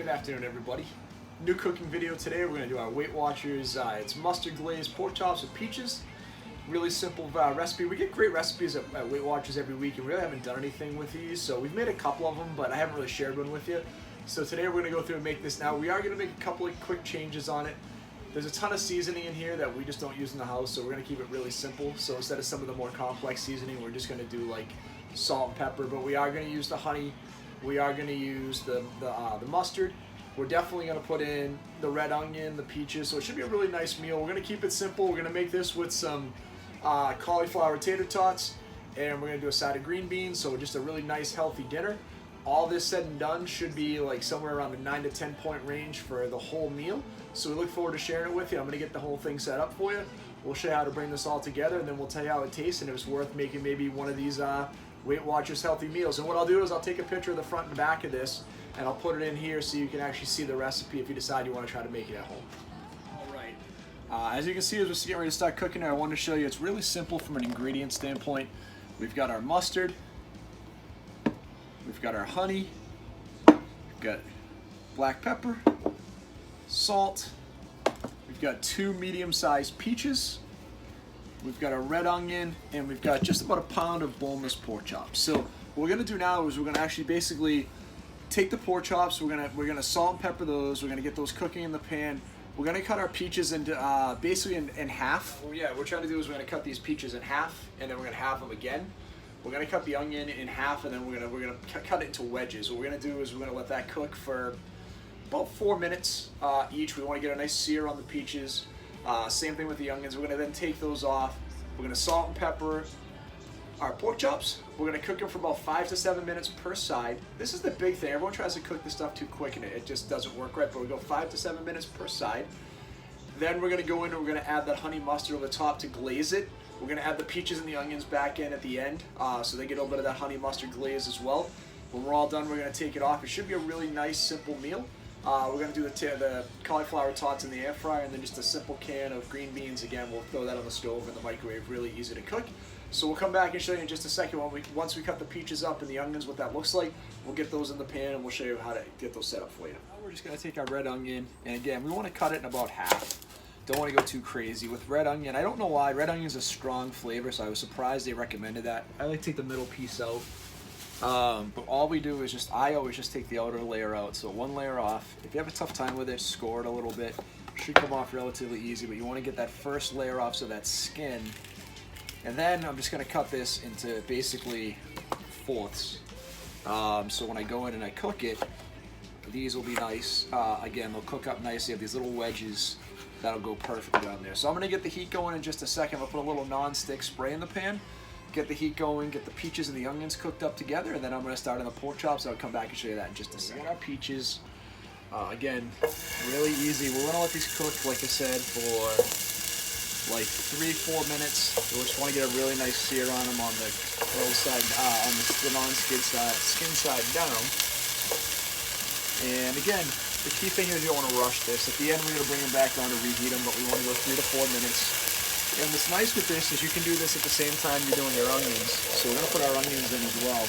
Good afternoon, everybody. New cooking video today. We're going to do our Weight Watchers. It's mustard glazed pork chops with peaches. Really simple recipe. We get great recipes at Weight Watchers every week, and we really haven't done anything with these. So we've made a couple of them, but I haven't really shared one with you. So today we're going to go through and make this. Now we are going to make a couple of quick changes on it. There's a ton of seasoning in here that we just don't use in the house, so we're going to keep it really simple. So instead of some of the more complex seasoning, we're just going to do like salt and pepper, but we are going to use the honey. We are going to use the mustard. We're definitely going to put in the red onion, the peaches, so it should be a really nice meal. We're going to keep it simple. We're going to make this with some cauliflower tater tots, and we're going to do a side of green beans, so just a really nice healthy dinner. All this said and done should be like somewhere around the 9 to 10 point range for the whole meal. So we look forward to sharing it with you. I'm going to get the whole thing set up for you. We'll show you how to bring this all together, and then we'll tell you how it tastes and if it's worth making maybe one of these Weight Watchers healthy meals. And what I'll do is I'll take a picture of the front and back of this, and I'll put it in here so you can actually see the recipe if you decide you want to try to make it at home. Alright, as you can see as we're getting ready to start cooking here, I wanted to show you it's really simple from an ingredient standpoint. We've got our mustard, we've got our honey, we've got black pepper, salt, we've got 2 medium-sized peaches, we've got a red onion, and we've got just about a pound of boneless pork chops. So what we're gonna do now is we're gonna actually basically take the pork chops, we're gonna salt and pepper those, we're gonna get those cooking in the pan. We're gonna cut our peaches into basically in half. Well, yeah, what we're trying to do is we're gonna cut these peaches in half, and then we're gonna halve them again. We're gonna cut the onion in half, and then we're gonna cut it into wedges. What we're gonna do is we're gonna let that cook for about 4 minutes each. We want to get a nice sear on the peaches. Same thing with the onions. We're gonna then take those off. We're gonna salt and pepper our pork chops. We're gonna cook them for about 5 to 7 minutes per side. This is the big thing. Everyone tries to cook this stuff too quick and it just doesn't work right, but we go 5 to 7 minutes per side. Then we're gonna go in and we're gonna add that honey mustard over the top to glaze it. We're gonna add the peaches and the onions back in at the end, so they get a little bit of that honey mustard glaze as well. When we're all done, we're gonna take it off. It should be a really nice, simple meal. We're gonna do the cauliflower tots in the air fryer, and then just a simple can of green beans. Again, we'll throw that on the stove in the microwave. Really easy to cook. So we'll come back and show you in just a second once we cut the peaches up and the onions, what that looks like. We'll get those in the pan and we'll show you how to get those set up for you. Now we're just gonna take our red onion, and again, we want to cut it in about half. Don't want to go too crazy with red onion. I don't know why. Red onion is a strong flavor, so I was surprised they recommended that. I like to take the middle piece out. But all we do is I always just take the outer layer out. So one layer off. If you have a tough time with it, score it a little bit. Should come off relatively easy, but you want to get that first layer off so that skin. And then I'm just going to cut this into basically fourths. So when I go in and I cook it, these will be nice. Again, they'll cook up nicely. You have these little wedges that'll go perfectly on there. So I'm going to get the heat going in just a second. I'll put a little non-stick spray in the pan. Get the heat going, get the peaches and the onions cooked up together, and then I'm going to start on the pork chops. I'll come back and show you that in just a second. Our peaches, again, really easy. We're going to let these cook, like I said, for like 3-4 minutes. We just want to get a really nice sear on them on the grill side, on the non-skid side, skin side down. And again, the key thing is you don't want to rush this. At the end, we're going to bring them back down to reheat them, but we want to go 3 to 4 minutes. And what's nice with this is you can do this at the same time you're doing your onions. So we're going to put our onions in as well.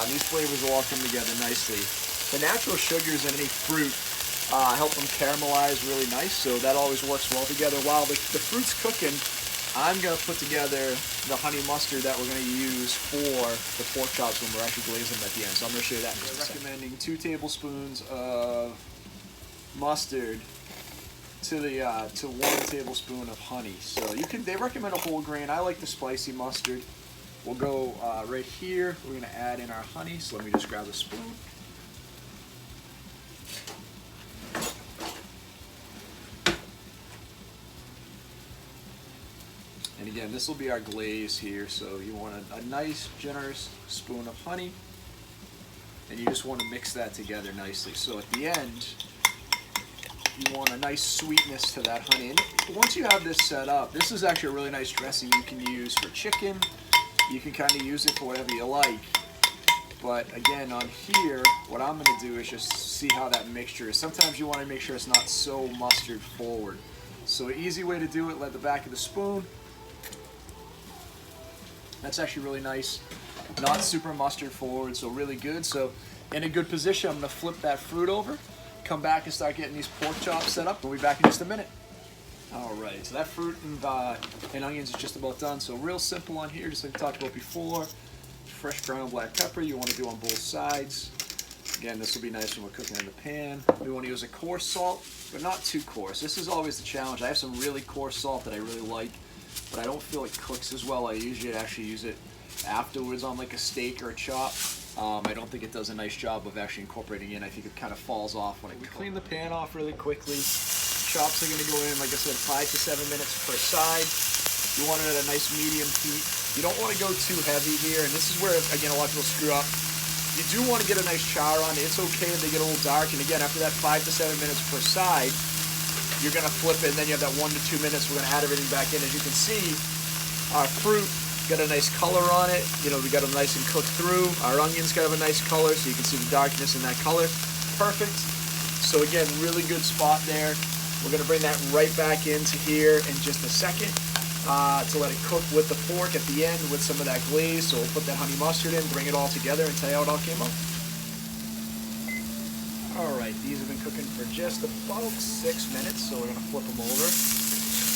These flavors will all come together nicely. The natural sugars in any fruit help them caramelize really nice, so that always works well together. While the fruit's cooking, I'm going to put together the honey mustard that we're going to use for the pork chops when we're actually glazing them at the end. So I'm going to show you that in just a second. Recommending 2 tablespoons of mustard to 1 tablespoon of honey. So they recommend a whole grain. I like the spicy mustard. We'll go right here. We're going to add in our honey. So let me just grab a spoon. And again, this will be our glaze here. So you want a nice, generous spoon of honey, and you just want to mix that together nicely. So at the end, you want a nice sweetness to that honey. And once you have this set up, this is actually a really nice dressing you can use for chicken. You can kind of use it for whatever you like. But again, on here, what I'm going to do is just see how that mixture is. Sometimes you want to make sure it's not so mustard forward. So an easy way to do it, let the back of the spoon. That's actually really nice. Not super mustard forward, so really good. So in a good position. I'm gonna flip that fruit over, come back and start getting these pork chops set up. We'll be back in just a minute. All right, so that fruit and onions is just about done. So real simple on here, just like we talked about before. Fresh ground black pepper, you wanna do on both sides. Again, this will be nice when we're cooking in the pan. We wanna use a coarse salt, but not too coarse. This is always the challenge. I have some really coarse salt that I really like, but I don't feel it cooks as well. I usually actually use it afterwards on like a steak or a chop. I don't think it does a nice job of actually incorporating in. I think it kind of falls off when we clean the pan off really quickly. Chops are gonna go in, like I said, 5 to 7 minutes per side. You want it at a nice medium heat. You don't wanna go too heavy here, and this is where, again, a lot of people screw up. You do wanna get a nice char on it. It's okay if they get a little dark, and again, after that 5 to 7 minutes per side, you're gonna flip it, and then you have that 1 to 2 minutes. We're gonna add everything back in. As you can see, our fruit got a nice color on it. You know, we got them nice and cooked through. Our onions got a nice color, so you can see the darkness in that color. Perfect. So again, really good spot there. We're gonna bring that right back into here in just a second to let it cook with the pork at the end with some of that glaze. So we'll put that honey mustard in, bring it all together, and tell you how it all came out. All right, these have been cooking for just about 6 minutes, so we're gonna flip them over.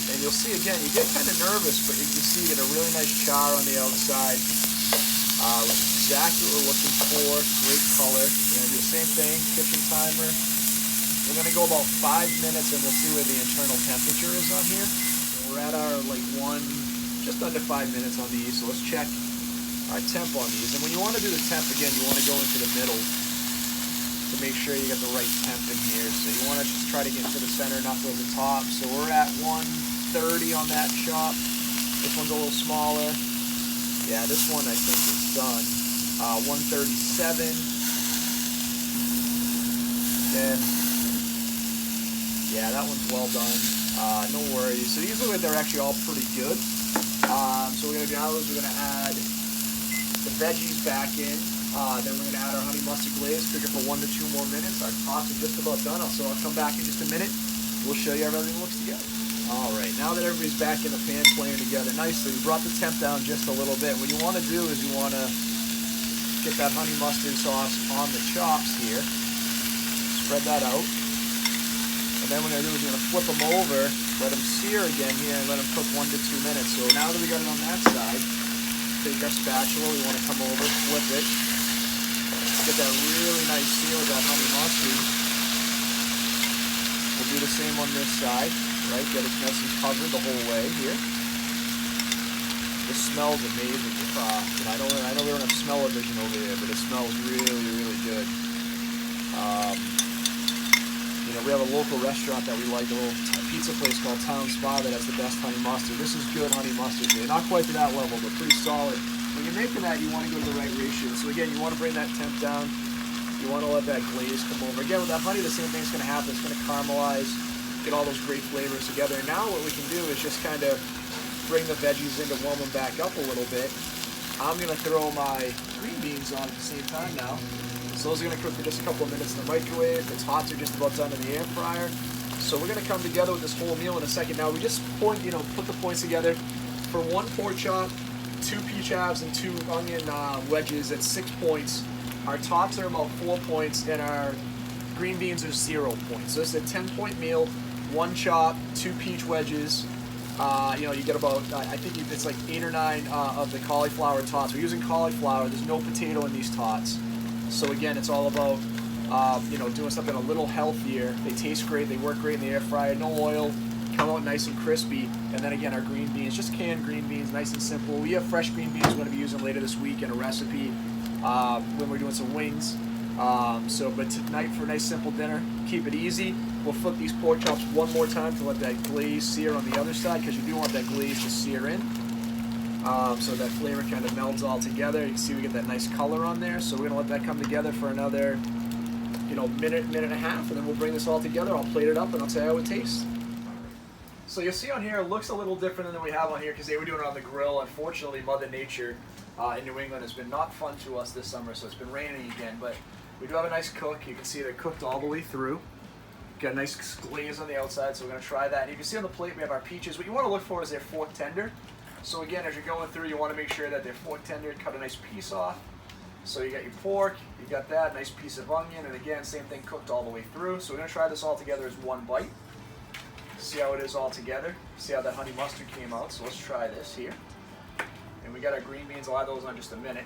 And you'll see, again, you get kind of nervous, but you can see you get a really nice char on the outside, which is exactly what we're looking for. Great color. We're going to do the same thing, kitchen timer. We're going to go about 5 minutes, and we'll see where the internal temperature is on here. We're at our, just under 5 minutes on these, so let's check our temp on these. And when you want to do the temp, again, you want to go into the middle to make sure you get the right temp in here. So you want to just try to get to the center, not to the top. So we're at 130 on that chop. This one's a little smaller. Yeah, this one I think is done. 137. Then, yeah, that one's well done. No worries. So these look like they're actually all pretty good. So we're gonna do now is we're gonna add the veggies back in. Then we're gonna add our honey mustard glaze. Cook it for 1 to 2 more minutes. Our tots are just about done. So I'll come back in just a minute. We'll show you how everything looks together. All right, now that everybody's back in the pan playing together nicely, we brought the temp down just a little bit. What you want to do is you want to get that honey mustard sauce on the chops here. Spread that out. And then what we're going to do is we're going to flip them over, let them sear again here, and let them cook 1 to 2 minutes. So now that we got it on that side, take our spatula, we want to come over, flip it, get that really nice sear with that honey mustard. We'll do the same on this side. Right, get it nice and covered the whole way here. This smells amazing. I know we don't have smell-o-vision over here, but it smells really, really good. We have a local restaurant that we like, a little pizza place called Town Spa that has the best honey mustard. This is good honey mustard here. Not quite to that level, but pretty solid. When you're making that, you want to go to the right ratio. So again, you want to bring that temp down. You want to let that glaze come over. Again, with that honey, the same thing's going to happen. It's going to caramelize, get all those great flavors together. And now what we can do is just kind of bring the veggies in to warm them back up a little bit. I'm going to throw my green beans on at the same time now. So those are going to cook for just a couple of minutes in the microwave. The tots are just about done in the air fryer. So we're going to come together with this whole meal in a second. Now we just put the points together. For 1 pork chop, 2 peach halves, and 2 onion wedges at 6 points. Our tots are about 4 points, and our green beans are 0 points. So this is a 10-point meal. 1 chop, 2 peach wedges. You get about, I think it's like 8 or 9 of the cauliflower tots. We're using cauliflower. There's no potato in these tots. So again, it's all about, doing something a little healthier. They taste great. They work great in the air fryer. No oil. Come out nice and crispy. And then again, our green beans, just canned green beans, nice and simple. We have fresh green beans we're going to be using later this week in a recipe when we're doing some wings. But tonight for a nice simple dinner, keep it easy. We'll flip these pork chops 1 more time to let that glaze sear on the other side, because you do want that glaze to sear in. So that flavor kind of melds all together. You can see we get that nice color on there. So we're gonna let that come together for another, minute and a half, and then we'll bring this all together. I'll plate it up and I'll tell you how it tastes. So you'll see on here, it looks a little different than we have on here because they were doing it on the grill. Unfortunately, Mother Nature in New England has been not fun to us this summer, so it's been raining again. But we do have a nice cook. You can see they're cooked all the way through. Got a nice glaze on the outside, so we're gonna try that. And you can see on the plate we have our peaches. What you want to look for is their fork tender. So again, as you're going through, you want to make sure that they're fork tender. Cut a nice piece off. So you got your pork, you got that nice piece of onion, and again, same thing, cooked all the way through. So we're gonna try this all together as one bite. See how it is all together. See how that honey mustard came out. So let's try this here. And we got our green beans. I'll add those on in just a minute.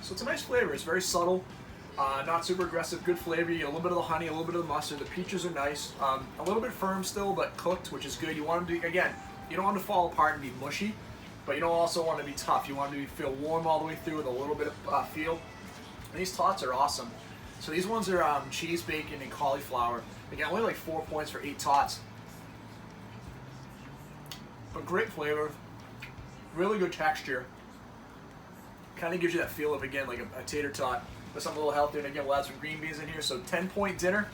So it's a nice flavor. It's very subtle, not super aggressive, good flavor. You get a little bit of the honey, a little bit of the mustard. The peaches are nice. A little bit firm still, but cooked, which is good. You want them to, again, you don't want them to fall apart and be mushy, but you don't also want to be tough. You want them to feel warm all the way through with a little bit of feel. And these tots are awesome. So these ones are cheese, bacon, and cauliflower. Again, only like 4 points for 8 tots. But great flavor, really good texture. Kind of gives you that feel of, again, like a tater tot with something a little healthier. And again, we'll add some green beans in here. So 10-point dinner.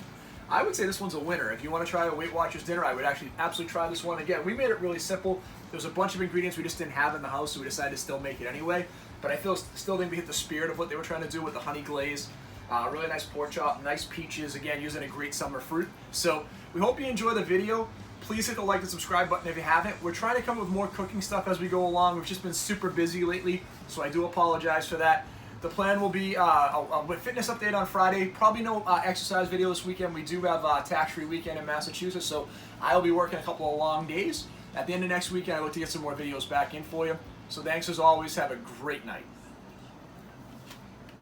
I would say this one's a winner. If you want to try a Weight Watchers dinner, I would actually absolutely try this one. Again, we made it really simple. There's a bunch of ingredients we just didn't have in the house, so we decided to still make it anyway. But I still think we hit the spirit of what they were trying to do with the honey glaze. Really nice pork chop, nice peaches, again, using a great summer fruit. So we hope you enjoy the video. Please hit the like and subscribe button if you haven't. We're trying to come up with more cooking stuff as we go along. We've just been super busy lately, so I do apologize for that. The plan will be a fitness update on Friday. Probably no exercise video this weekend. We do have a tax-free weekend in Massachusetts, so I'll be working a couple of long days. At the end of next weekend, I look to get some more videos back in for you. So thanks as always. Have a great night.